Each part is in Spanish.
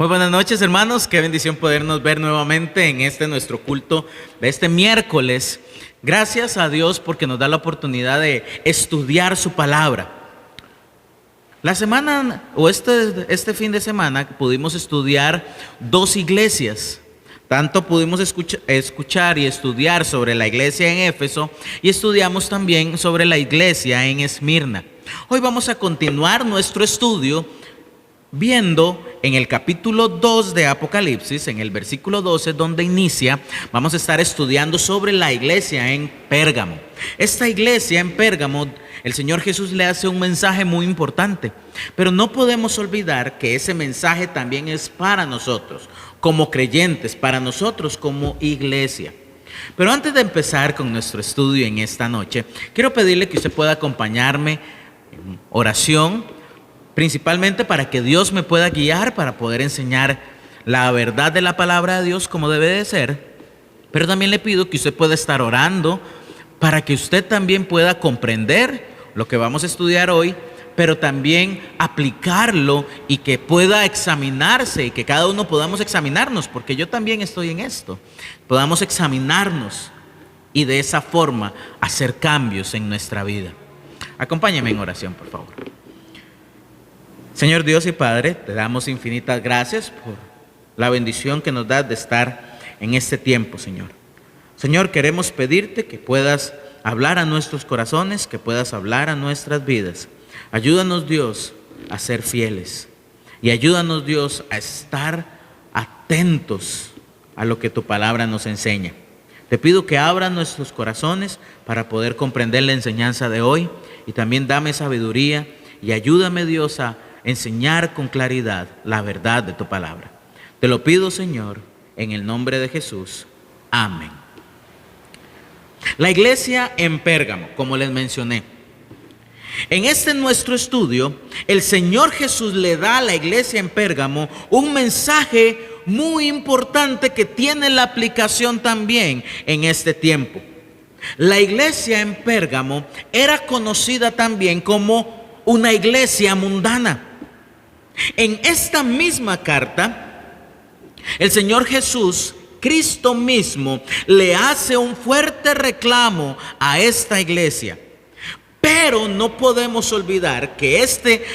Muy buenas noches, hermanos. Qué bendición podernos ver nuevamente en nuestro culto de este miércoles. Gracias a Dios porque nos da la oportunidad de estudiar su palabra. La semana o este fin de semana pudimos estudiar dos iglesias. Tanto pudimos escuchar y estudiar sobre la iglesia en Éfeso y estudiamos también sobre la iglesia en Esmirna. Hoy vamos a continuar nuestro estudio viendo en el capítulo 2 de Apocalipsis, en el versículo 12, donde inicia, vamos a estar estudiando sobre la iglesia en Pérgamo. Esta iglesia en Pérgamo, el Señor Jesús le hace un mensaje muy importante, pero no podemos olvidar que ese mensaje también es para nosotros, como creyentes, para nosotros como iglesia. Pero antes de empezar con nuestro estudio en esta noche, quiero pedirle que usted pueda acompañarme en oración, principalmente para que Dios me pueda guiar para poder enseñar la verdad de la palabra de Dios como debe de ser. Pero también le pido que usted pueda estar orando para que usted también pueda comprender lo que vamos a estudiar hoy, pero también aplicarlo y que pueda examinarse y que cada uno podamos examinarnos, porque yo también estoy en esto. Podamos examinarnos y de esa forma hacer cambios en nuestra vida. Acompáñeme en oración, por favor. Señor Dios y Padre, te damos infinitas gracias por la bendición que nos das de estar en este tiempo, Señor. Señor, queremos pedirte que puedas hablar a nuestros corazones, que puedas hablar a nuestras vidas. Ayúdanos, Dios, a ser fieles y ayúdanos, Dios, a estar atentos a lo que tu palabra nos enseña. Te pido que abras nuestros corazones para poder comprender la enseñanza de hoy y también dame sabiduría y ayúdame, Dios, a enseñar con claridad la verdad de tu palabra. Te lo pido, Señor, en el nombre de Jesús. Amén. La iglesia en Pérgamo, como les mencioné. En nuestro estudio, el Señor Jesús le da a la iglesia en Pérgamo un mensaje muy importante que tiene la aplicación también en este tiempo. La iglesia en Pérgamo era conocida también como una iglesia mundana. En esta misma carta, el Señor Jesús, Cristo mismo, le hace un fuerte reclamo a esta iglesia. Pero no podemos olvidar que este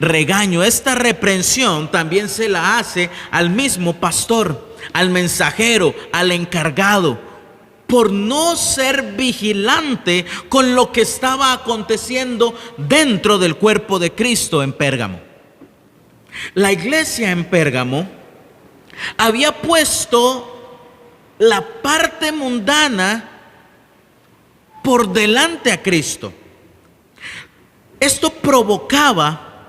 regaño, esta reprensión también se la hace al mismo pastor, al mensajero, al encargado, por no ser vigilante con lo que estaba aconteciendo dentro del cuerpo de Cristo en Pérgamo. La iglesia en Pérgamo había puesto la parte mundana por delante a Cristo. Esto provocaba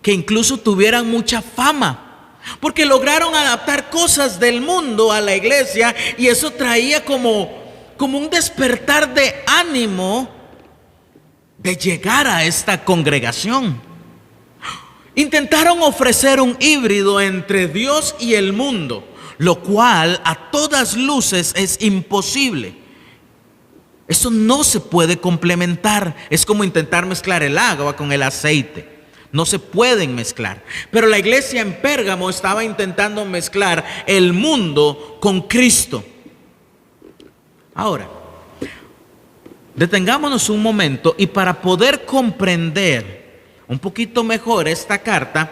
que incluso tuvieran mucha fama, porque lograron adaptar cosas del mundo a la iglesia y eso traía como un despertar de ánimo de llegar a esta congregación. Intentaron ofrecer un híbrido entre Dios y el mundo, lo cual a todas luces es imposible. Eso no se puede complementar. Es como intentar mezclar el agua con el aceite. No se pueden mezclar. Pero la iglesia en Pérgamo estaba intentando mezclar el mundo con Cristo. Ahora, detengámonos un momento y para poder comprender un poquito mejor esta carta,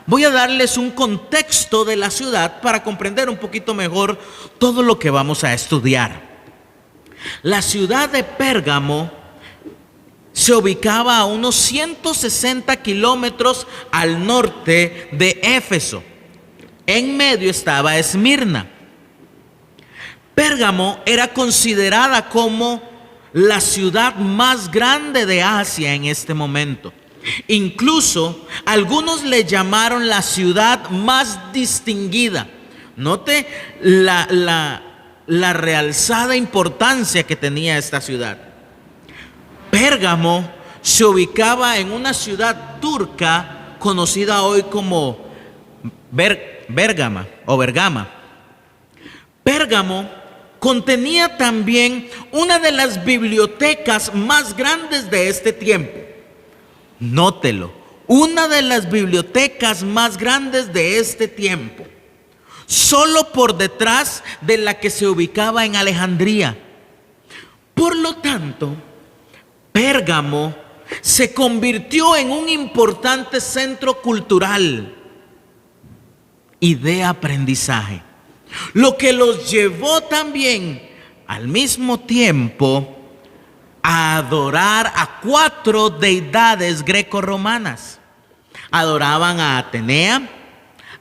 voy a darles un contexto de la ciudad para comprender un poquito mejor todo lo que vamos a estudiar. La ciudad de Pérgamo se ubicaba a unos 160 kilómetros al norte de Éfeso. En medio estaba Esmirna. Pérgamo era considerada como la ciudad más grande de Asia en este momento. Incluso algunos le llamaron la ciudad más distinguida. Note la realzada importancia que tenía esta ciudad. Pérgamo se ubicaba en una ciudad turca conocida hoy como Bergama. Pérgamo contenía también una de las bibliotecas más grandes de este tiempo. Nótelo, una de las bibliotecas más grandes de este tiempo, solo por detrás de la que se ubicaba en Alejandría. Por lo tanto, Pérgamo se convirtió en un importante centro cultural y de aprendizaje, lo que los llevó también al mismo tiempo a adorar a 4 deidades grecorromanas. Adoraban a Atenea,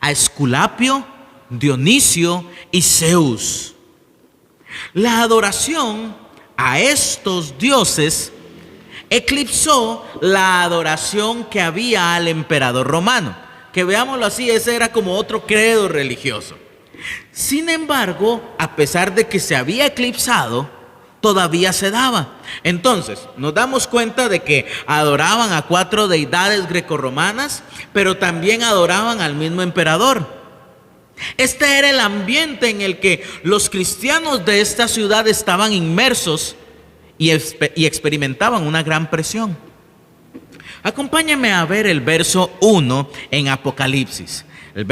a Esculapio, Dionisio y Zeus. La adoración a estos dioses eclipsó la adoración que había al emperador romano, que veámoslo así, ese era como otro credo religioso. Sin embargo, a pesar de que se había eclipsado, todavía se daba. Entonces, nos damos cuenta de que adoraban a 4 deidades grecorromanas, pero también adoraban al mismo emperador. Este era el ambiente en el que los cristianos de esta ciudad estaban inmersos y experimentaban una gran presión. Acompáñame a ver el verso 1 en Apocalipsis. El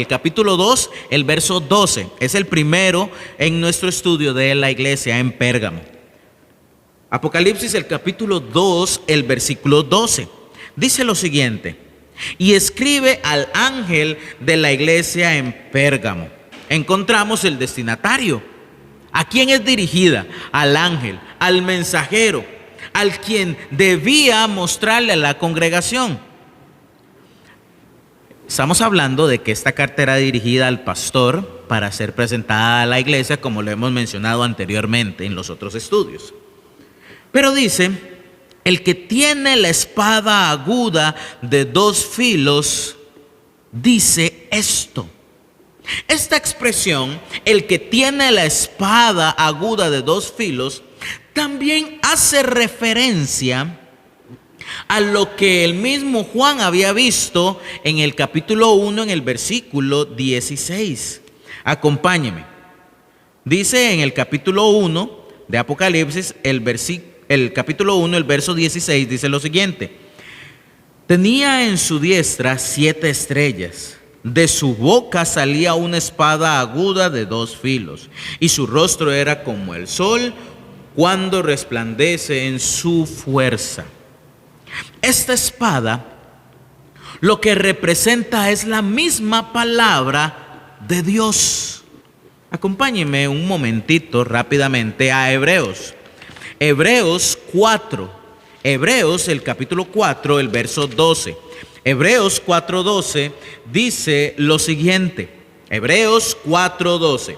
capítulo 2, el verso 12. Es el primero en nuestro estudio de la iglesia en Pérgamo. Apocalipsis, el capítulo 2, el versículo 12. Dice lo siguiente: y escribe al ángel de la iglesia en Pérgamo. Encontramos el destinatario. ¿A quién es dirigida? Al ángel, al mensajero, al quien debía mostrarle a la congregación. Estamos hablando de que esta carta era dirigida al pastor para ser presentada a la iglesia, como lo hemos mencionado anteriormente en los otros estudios. Pero dice: el que tiene la espada aguda de 2 filos, dice esto. Esta expresión, el que tiene la espada aguda de 2 filos, también hace referencia a lo que el mismo Juan había visto en el capítulo 1, en el versículo 16. Acompáñeme. Dice en el capítulo 1 de Apocalipsis, el capítulo 1, el verso 16, dice lo siguiente: tenía en su diestra 7 estrellas, de su boca salía una espada aguda de 2 filos, y su rostro era como el sol cuando resplandece en su fuerza. Esta espada lo que representa es la misma palabra de Dios. Acompáñenme un momentito rápidamente a Hebreos. Hebreos 4. Hebreos, el capítulo 4, el verso 12. Hebreos 4:12 dice lo siguiente. Hebreos 4:12.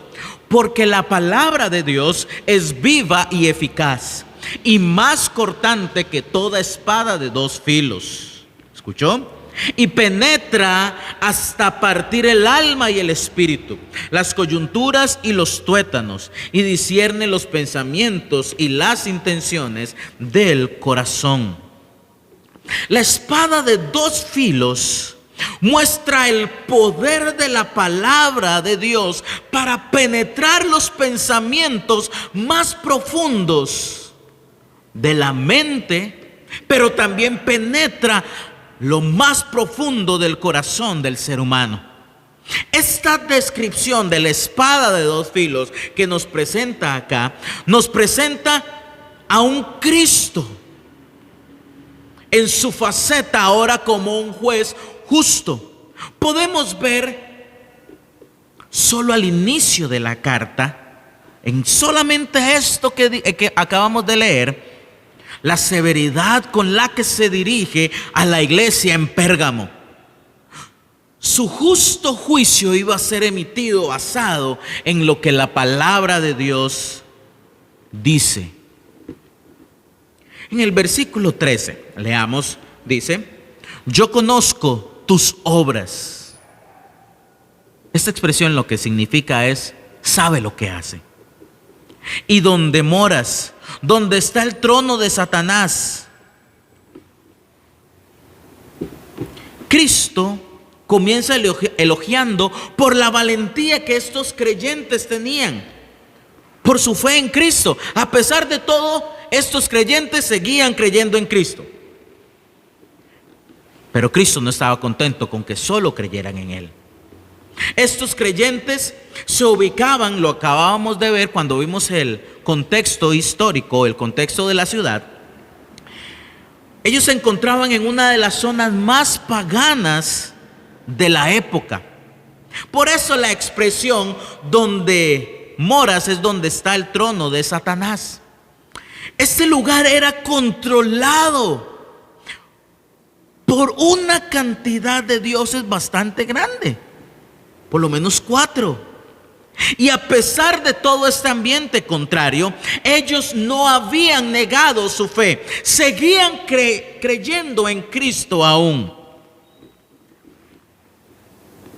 Porque la palabra de Dios es viva y eficaz, y más cortante que toda espada de 2 filos. ¿Escuchó? Y penetra hasta partir el alma y el espíritu, las coyunturas y los tuétanos, y discierne los pensamientos y las intenciones del corazón. La espada de 2 filos muestra el poder de la palabra de Dios para penetrar los pensamientos más profundos de la mente, pero también penetra lo más profundo del corazón del ser humano. Esta descripción de la espada de 2 filos que nos presenta acá, nos presenta a un Cristo en su faceta ahora como un juez justo. Podemos ver solo al inicio de la carta, en solamente esto que acabamos de leer, la severidad con la que se dirige a la iglesia en Pérgamo. Su justo juicio iba a ser emitido basado en lo que la palabra de Dios dice. En el versículo 13, leamos, dice: yo conozco tus obras. Esta expresión lo que significa es: sabe lo que hace. Y donde moras, donde está el trono de Satanás. Cristo comienza elogiando por la valentía que estos creyentes tenían, por su fe en Cristo. A pesar de todo, estos creyentes seguían creyendo en Cristo. Pero Cristo no estaba contento con que solo creyeran en Él. Estos creyentes se ubicaban, lo acabábamos de ver cuando vimos el contexto histórico, el contexto de la ciudad. Ellos se encontraban en una de las zonas más paganas de la época. Por eso la expresión donde moras es donde está el trono de Satanás. Este lugar era controlado por una cantidad de dioses bastante grande, por lo menos 4. Y a pesar de todo este ambiente contrario, ellos no habían negado su fe, seguían creyendo en Cristo aún.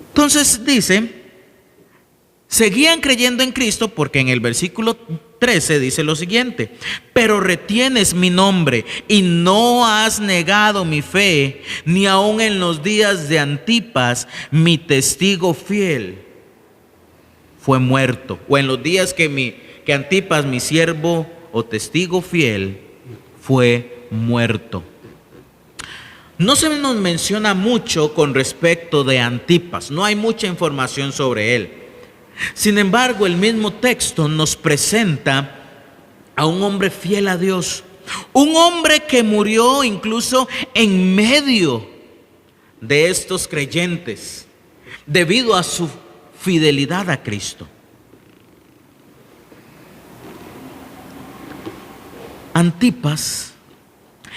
Entonces dice, seguían creyendo en Cristo porque en el versículo 13 dice lo siguiente: pero retienes mi nombre y no has negado mi fe, ni aun en los días de Antipas, mi testigo fiel, fue muerto. O en los días que Antipas, mi siervo o testigo fiel, fue muerto. No se nos menciona mucho con respecto de Antipas, no hay mucha información sobre él. Sin embargo, el mismo texto nos presenta a un hombre fiel a Dios, un hombre que murió incluso en medio de estos creyentes, debido a su fidelidad a Cristo. Antipas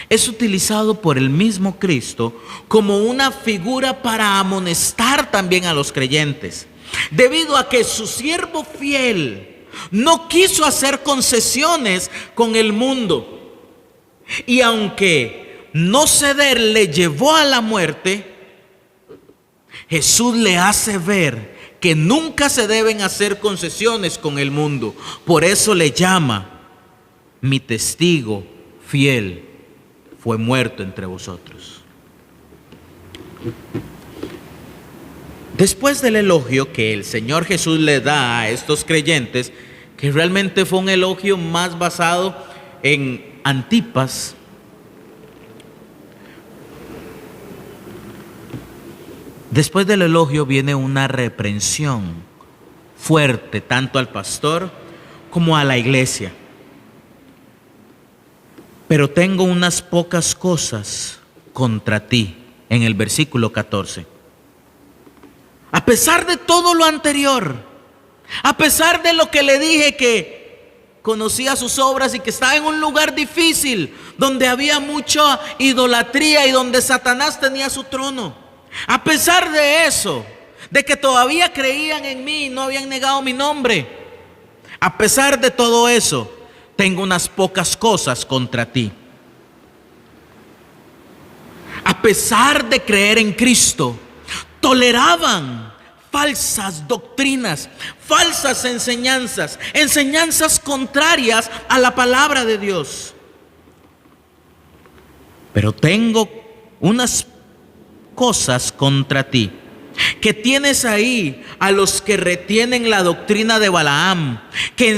es utilizado por el mismo Cristo como una figura para amonestar también a los creyentes, debido a que su siervo fiel no quiso hacer concesiones con el mundo, y aunque no ceder le llevó a la muerte, Jesús le hace ver que nunca se deben hacer concesiones con el mundo. Por eso le llama: mi testigo fiel fue muerto entre vosotros. Después del elogio que el Señor Jesús le da a estos creyentes, que realmente fue un elogio más basado en Antipas, después del elogio viene una reprensión fuerte tanto al pastor como a la iglesia. Pero tengo unas pocas cosas contra ti, en el versículo 14. A pesar de todo lo anterior, a pesar de lo que le dije, que conocía sus obras y que estaba en un lugar difícil, donde había mucha idolatría y donde Satanás tenía su trono, a pesar de eso, de que todavía creían en mí y no habían negado mi nombre, a pesar de todo eso, tengo unas pocas cosas contra ti. A pesar de creer en Cristo, toleraban falsas doctrinas, falsas enseñanzas, enseñanzas contrarias a la palabra de Dios. Pero tengo unas cosas contra ti, que tienes ahí a los que retienen la doctrina de Balaam, que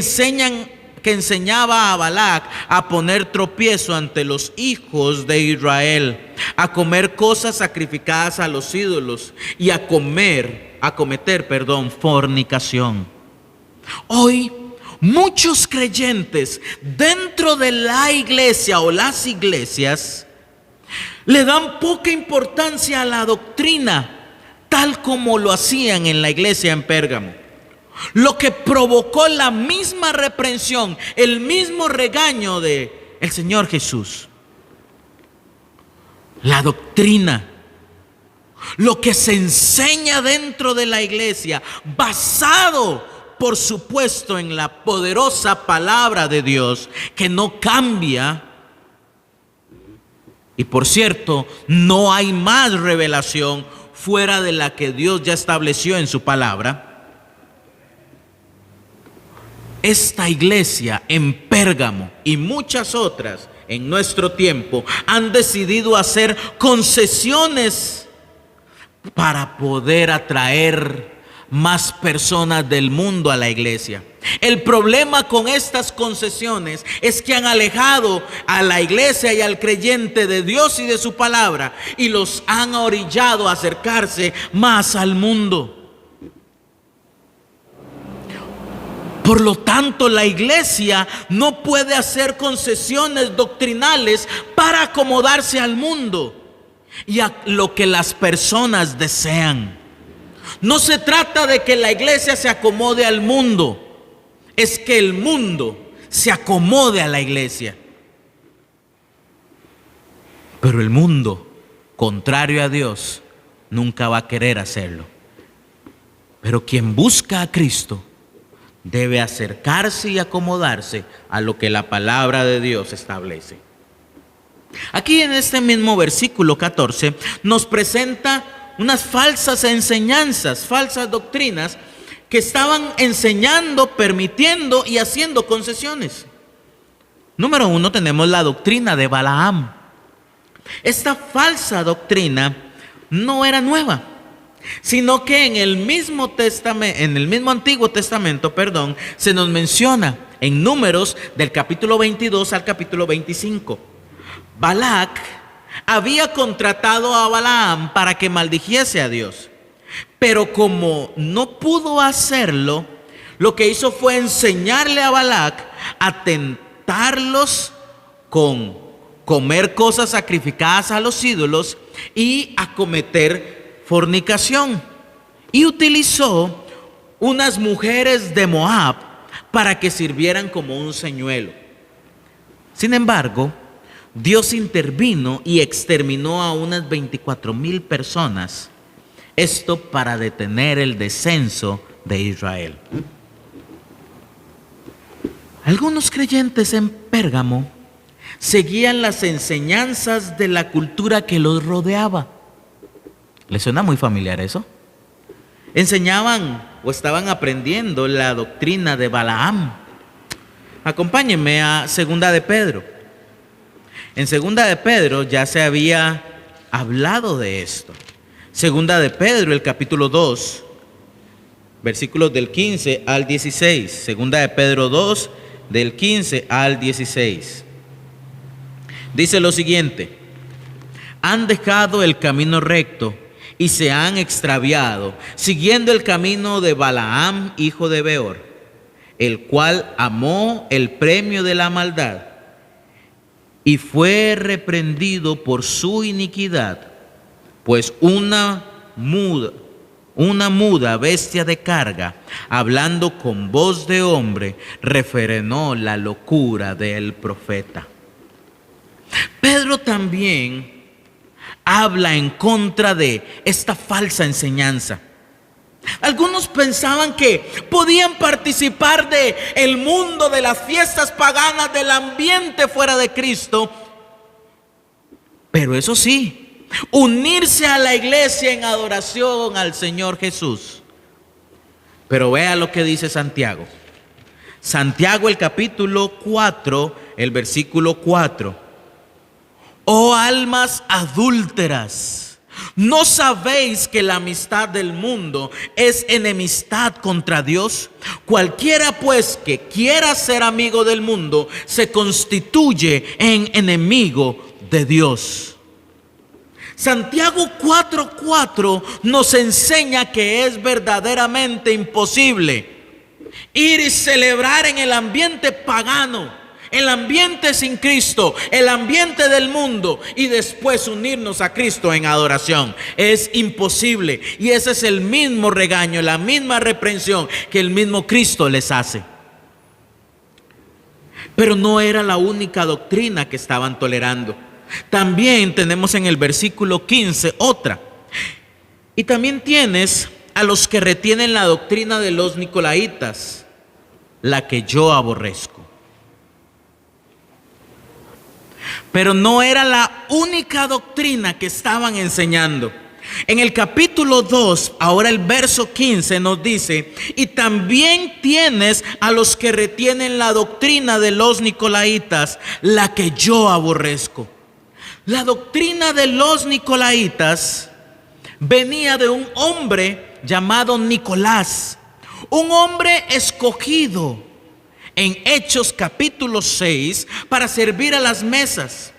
enseñaba a Balac a poner tropiezo ante los hijos de Israel, a comer cosas sacrificadas a los ídolos y a cometer fornicación. Hoy muchos creyentes dentro de la iglesia o las iglesias le dan poca importancia a la doctrina, tal como lo hacían en la iglesia en Pérgamo. Lo que provocó la misma reprensión, el mismo regaño del Señor Jesús. La doctrina, lo que se enseña dentro de la iglesia, basado, por supuesto, en la poderosa palabra de Dios, que no cambia. Y por cierto, no hay más revelación fuera de la que Dios ya estableció en su palabra. Esta iglesia en Pérgamo y muchas otras en nuestro tiempo han decidido hacer concesiones para poder atraer más personas del mundo a la iglesia. El problema con estas concesiones es que han alejado a la iglesia y al creyente de Dios y de su palabra y los han orillado a acercarse más al mundo. Por lo tanto, la iglesia no puede hacer concesiones doctrinales para acomodarse al mundo y a lo que las personas desean. No se trata de que la iglesia se acomode al mundo, es que el mundo se acomode a la iglesia. Pero el mundo, contrario a Dios, nunca va a querer hacerlo. Pero quien busca a Cristo debe acercarse y acomodarse a lo que la palabra de Dios establece. Aquí en este mismo versículo 14 nos presenta unas falsas enseñanzas, falsas doctrinas que estaban enseñando, permitiendo y haciendo concesiones. Número 1, tenemos la doctrina de Balaam. Esta falsa doctrina no era nueva, sino que en el mismo Antiguo Testamento, se nos menciona en Números del capítulo 22 al capítulo 25. Balac había contratado a Balaam para que maldijese a Dios, pero como no pudo hacerlo, lo que hizo fue enseñarle a Balac a tentarlos con comer cosas sacrificadas a los ídolos y a cometer fornicación. Y utilizó unas mujeres de Moab para que sirvieran como un señuelo. Sin embargo, Dios intervino y exterminó a unas 24,000 personas. Esto para detener el descenso de Israel. Algunos creyentes en Pérgamo seguían las enseñanzas de la cultura que los rodeaba. ¿Les suena muy familiar eso? Enseñaban o estaban aprendiendo la doctrina de Balaam. Acompáñenme a 2 de Pedro. En 2 de Pedro ya se había hablado de esto. 2 de Pedro, el capítulo 2, versículos del 15 al 16. 2 de Pedro 2, del 15 al 16. Dice lo siguiente: han dejado el camino recto y se han extraviado, siguiendo el camino de Balaam, hijo de Beor, el cual amó el premio de la maldad y fue reprendido por su iniquidad, pues una muda bestia de carga, hablando con voz de hombre, refrenó la locura del profeta. Pedro también habla en contra de esta falsa enseñanza. Algunos pensaban que podían participar de el mundo, de las fiestas paganas, del ambiente fuera de Cristo, pero eso sí, unirse a la iglesia en adoración al Señor Jesús. Pero vea lo que dice Santiago. Santiago, el capítulo 4, el versículo 4. Oh almas adúlteras, ¿no sabéis que la amistad del mundo es enemistad contra Dios? Cualquiera pues que quiera ser amigo del mundo se constituye en enemigo de Dios. Santiago 4:4 nos enseña que es verdaderamente imposible ir y celebrar en el ambiente pagano, el ambiente sin Cristo, el ambiente del mundo, y después unirnos a Cristo en adoración. Es imposible. Y ese es el mismo regaño, la misma reprensión que el mismo Cristo les hace. Pero no era la única doctrina que estaban tolerando. También tenemos en el versículo 15 otra. Y también tienes a los que retienen la doctrina de los nicolaitas, la que yo aborrezco. Pero no era la única doctrina que estaban enseñando. En el capítulo 2, ahora el verso 15 nos dice: y también tienes a los que retienen la doctrina de los nicolaitas, la que yo aborrezco. La doctrina de los nicolaitas venía de un hombre llamado Nicolás, un hombre escogido en Hechos capítulo 6 para servir a las mesas.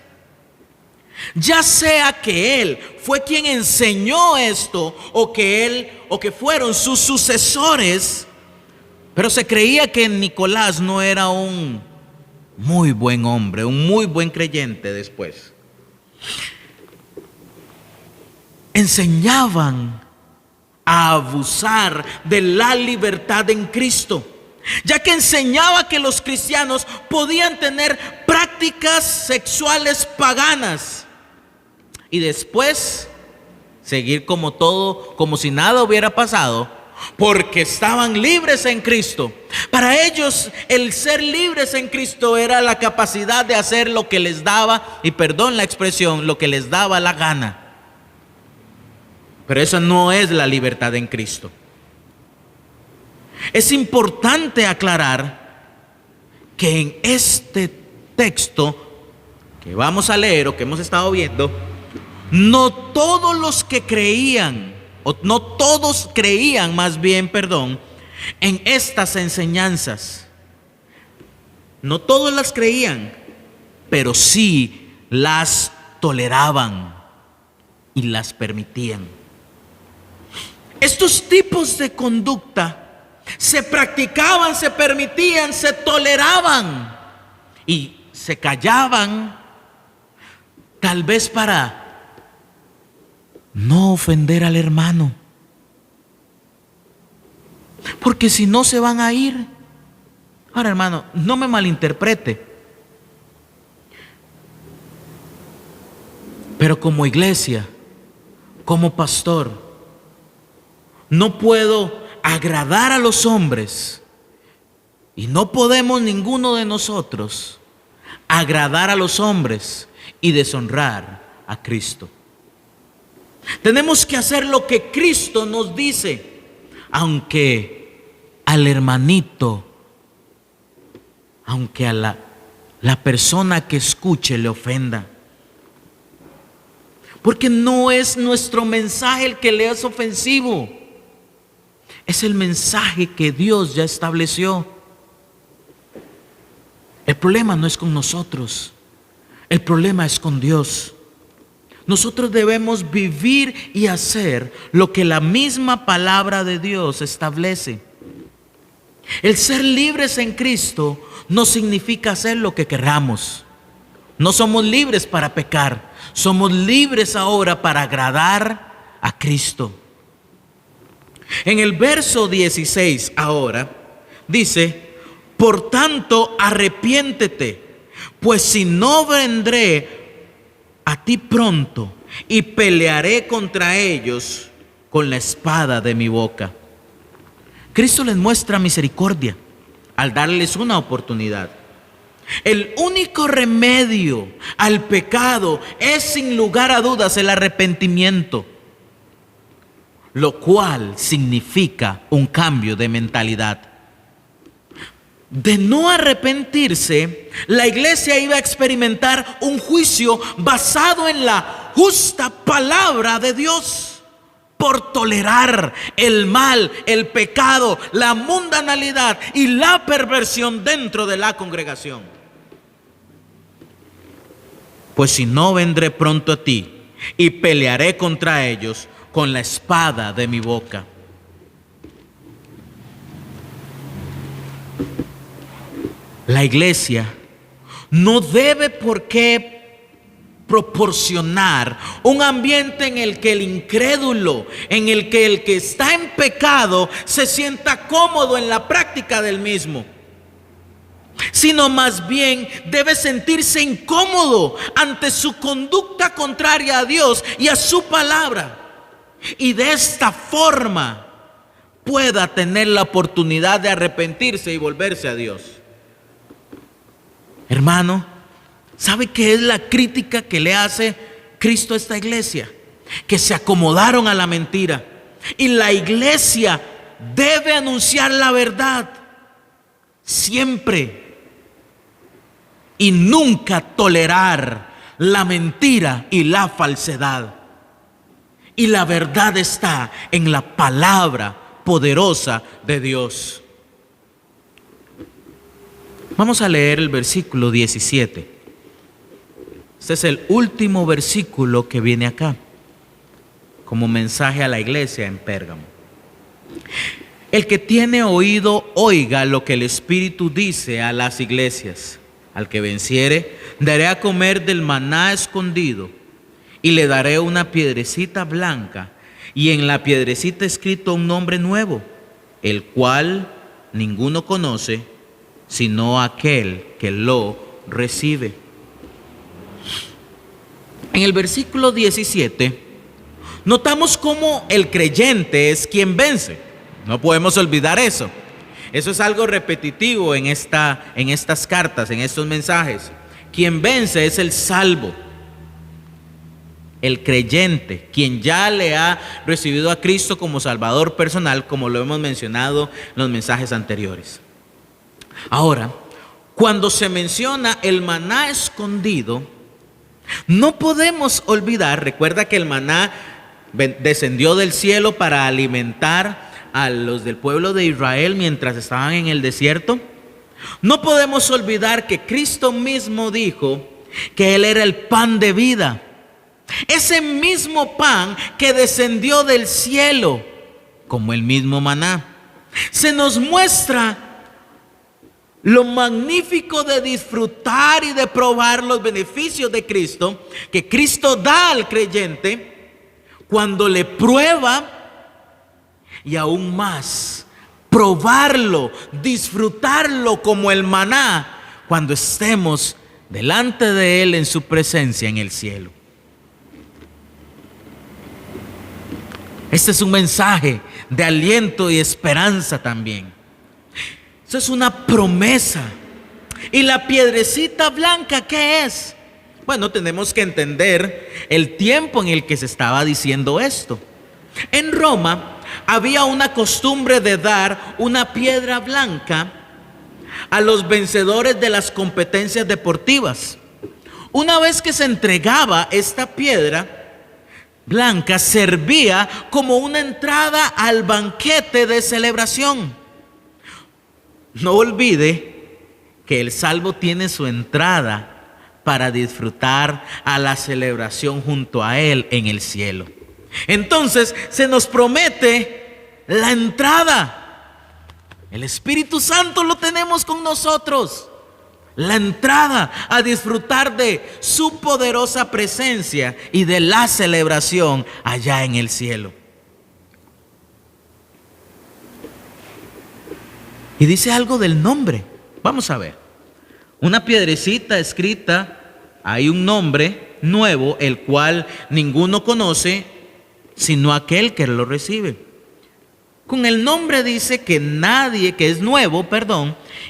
Ya sea que él fue quien enseñó esto o que fueron sus sucesores, pero se creía que Nicolás no era un muy buen hombre, un muy buen creyente después. Enseñaban a abusar de la libertad en Cristo, ya que enseñaba que los cristianos podían tener prácticas sexuales paganas y después seguir como si nada hubiera pasado, porque estaban libres en Cristo. Para ellos el ser libres en Cristo era la capacidad de hacer lo que les daba, y perdón la expresión, lo que les daba la gana. Pero esa no es la libertad en Cristo. Es importante aclarar que en este texto que vamos a leer o que hemos estado viendo, no todos los que creían, o no todos creían más bien, en estas enseñanzas. No todos las creían, pero sí las toleraban y las permitían. Estos tipos de conducta se practicaban, se permitían, se toleraban y se callaban, tal vez para no ofender al hermano, porque si no se van a ir. Ahora, hermano, no me malinterprete, pero como iglesia, como pastor, no puedo agradar a los hombres, y no podemos ninguno de nosotros agradar a los hombres y deshonrar a Cristo. Tenemos que hacer lo que Cristo nos dice, aunque al hermanito, aunque a la persona que escuche le ofenda. Porque no es nuestro mensaje el que le es ofensivo, es el mensaje que Dios ya estableció. El problema no es con nosotros, el problema es con Dios. Nosotros debemos vivir y hacer lo que la misma palabra de Dios establece. El ser libres en Cristo no significa hacer lo que queramos. No somos libres para pecar, somos libres ahora para agradar a Cristo. En el verso 16 ahora dice: por tanto, arrepiéntete, pues si no vendré a ti pronto y pelearé contra ellos con la espada de mi boca. Cristo les muestra misericordia al darles una oportunidad. El único remedio al pecado es, sin lugar a dudas, el arrepentimiento, lo cual significa un cambio de mentalidad. De no arrepentirse, la iglesia iba a experimentar un juicio basado en la justa palabra de Dios, por tolerar el mal, el pecado, la mundanalidad y la perversión dentro de la congregación. Pues si no, vendré pronto a ti y pelearé contra ellos con la espada de mi boca. La iglesia no debe por qué proporcionar un ambiente en el que el incrédulo, en el que está en pecado se sienta cómodo en la práctica del mismo, sino más bien debe sentirse incómodo ante su conducta contraria a Dios y a su palabra, y de esta forma pueda tener la oportunidad de arrepentirse y volverse a Dios. Hermano, ¿sabe qué es la crítica que le hace Cristo a esta iglesia? Que se acomodaron a la mentira. Y la iglesia debe anunciar la verdad siempre y nunca tolerar la mentira y la falsedad. Y la verdad está en la palabra poderosa de Dios. Vamos a leer el versículo 17. Este es el último versículo que viene acá como mensaje a la iglesia en Pérgamo. El que tiene oído, oiga lo que el Espíritu dice a las iglesias. Al que venciere, daré a comer del maná escondido, y le daré una piedrecita blanca, y en la piedrecita escrito un nombre nuevo, el cual ninguno conoce, sino aquel que lo recibe. En el versículo 17, notamos cómo el creyente es quien vence. No podemos olvidar eso. Eso es algo repetitivo en estas cartas, en estos mensajes. Quien vence es el salvo, el creyente, quien ya le ha recibido a Cristo como Salvador personal, como lo hemos mencionado en los mensajes anteriores. Ahora, cuando se menciona el maná escondido, no podemos olvidar, recuerda que el maná descendió del cielo para alimentar a los del pueblo de Israel mientras estaban en el desierto. No podemos olvidar que Cristo mismo dijo que Él era el pan de vida. Ese mismo pan que descendió del cielo, como el mismo maná. Se nos muestra lo magnífico de disfrutar y de probar los beneficios de Cristo, que Cristo da al creyente cuando le prueba, y aún más, probarlo, disfrutarlo como el maná cuando estemos delante de Él en su presencia en el cielo. Este es un mensaje de aliento y esperanza también. Esto es una promesa. ¿Y la piedrecita blanca qué es? Bueno, tenemos que entender el tiempo en el que se estaba diciendo esto. En Roma había una costumbre de dar una piedra blanca a los vencedores de las competencias deportivas. Una vez que se entregaba esta piedra blanca, servía como una entrada al banquete de celebración. No olvide que el salvo tiene su entrada para disfrutar a la celebración junto a Él en el cielo. Entonces se nos promete la entrada. El Espíritu Santo lo tenemos con nosotros. La entrada a disfrutar de su poderosa presencia y de la celebración allá en el cielo. Y dice algo del nombre. Vamos a ver. Una piedrecita escrita, hay un nombre nuevo, el cual ninguno conoce, sino aquel que lo recibe. Con el nombre dice que nadie, que es nuevo,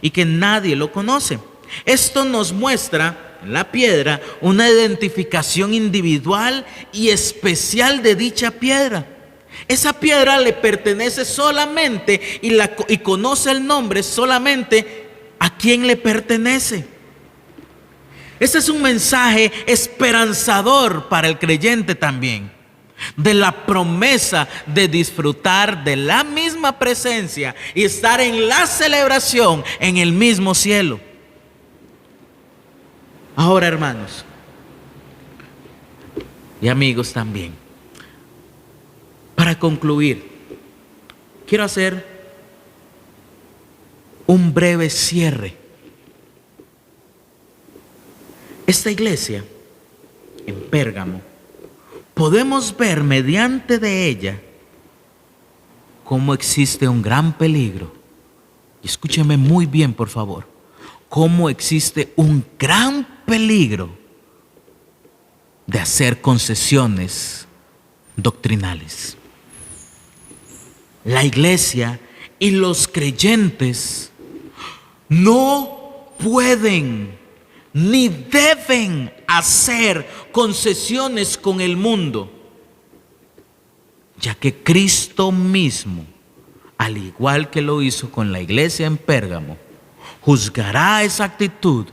y que nadie lo conoce. Esto nos muestra en la piedra una identificación individual y especial de dicha piedra. Esa piedra le pertenece solamente y conoce el nombre solamente a quien le pertenece. Este es un mensaje esperanzador para el creyente también, de la promesa de disfrutar de la misma presencia y estar en la celebración en el mismo cielo. Ahora, hermanos y amigos también, para concluir, quiero hacer un breve cierre. Esta iglesia en Pérgamo, podemos ver mediante de ella cómo existe un gran peligro. Y escúcheme muy bien, por favor. Cómo existe un gran peligro de hacer concesiones doctrinales. La iglesia y los creyentes no pueden ni deben hacer concesiones con el mundo, ya que Cristo mismo, al igual que lo hizo con la iglesia en Pérgamo, juzgará esa actitud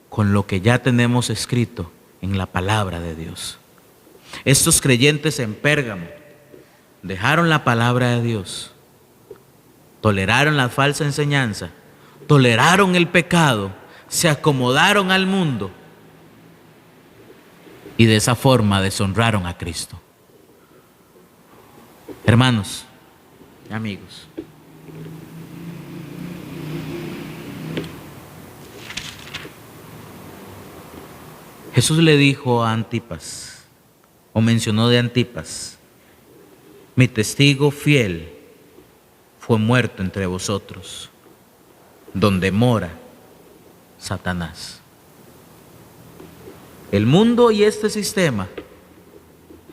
con lo que ya tenemos escrito en la palabra de Dios. Estos creyentes en Pérgamo dejaron la palabra de Dios, toleraron la falsa enseñanza, toleraron el pecado, se acomodaron al mundo y de esa forma deshonraron a Cristo. Hermanos y amigos, Jesús le dijo a Antipas, o mencionó de Antipas: mi testigo fiel fue muerto entre vosotros, donde mora Satanás. El mundo y este sistema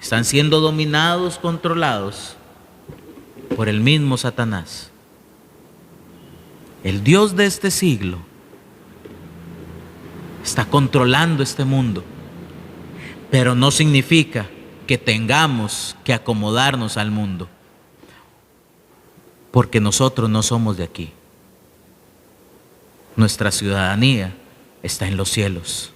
están siendo dominados, controlados por el mismo Satanás. El Dios de este siglo está controlando este mundo, pero no significa que tengamos que acomodarnos al mundo, porque nosotros no somos de aquí. Nuestra ciudadanía está en los cielos,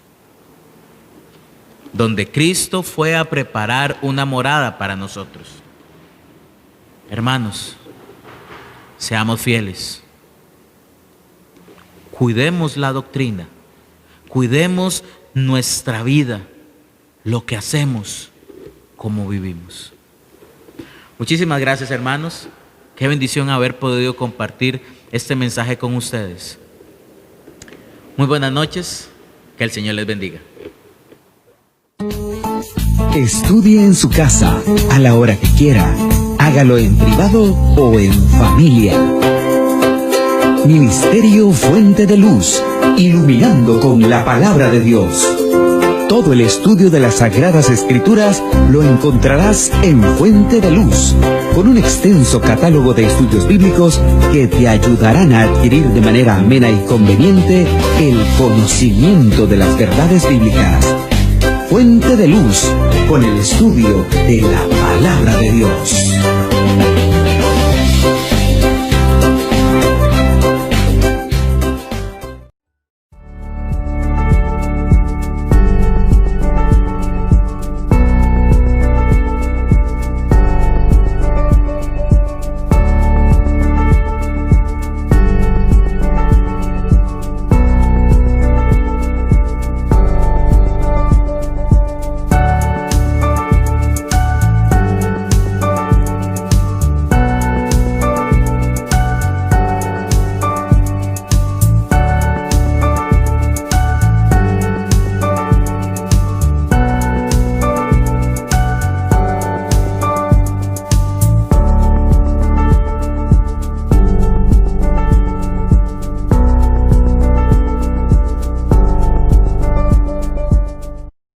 donde Cristo fue a preparar una morada para nosotros. Hermanos, seamos fieles, cuidemos la doctrina, cuidemos nuestra vida, lo que hacemos, cómo vivimos. Muchísimas gracias, hermanos. Qué bendición haber podido compartir este mensaje con ustedes. Muy buenas noches, que el Señor les bendiga. Estudie en su casa, a la hora que quiera. Hágalo en privado o en familia. Ministerio Fuente de Luz, iluminando con la palabra de Dios. Todo el estudio de las Sagradas Escrituras lo encontrarás en Fuente de Luz, con un extenso catálogo de estudios bíblicos que te ayudarán a adquirir de manera amena y conveniente el conocimiento de las verdades bíblicas. Fuente de Luz, con el estudio de la palabra de Dios.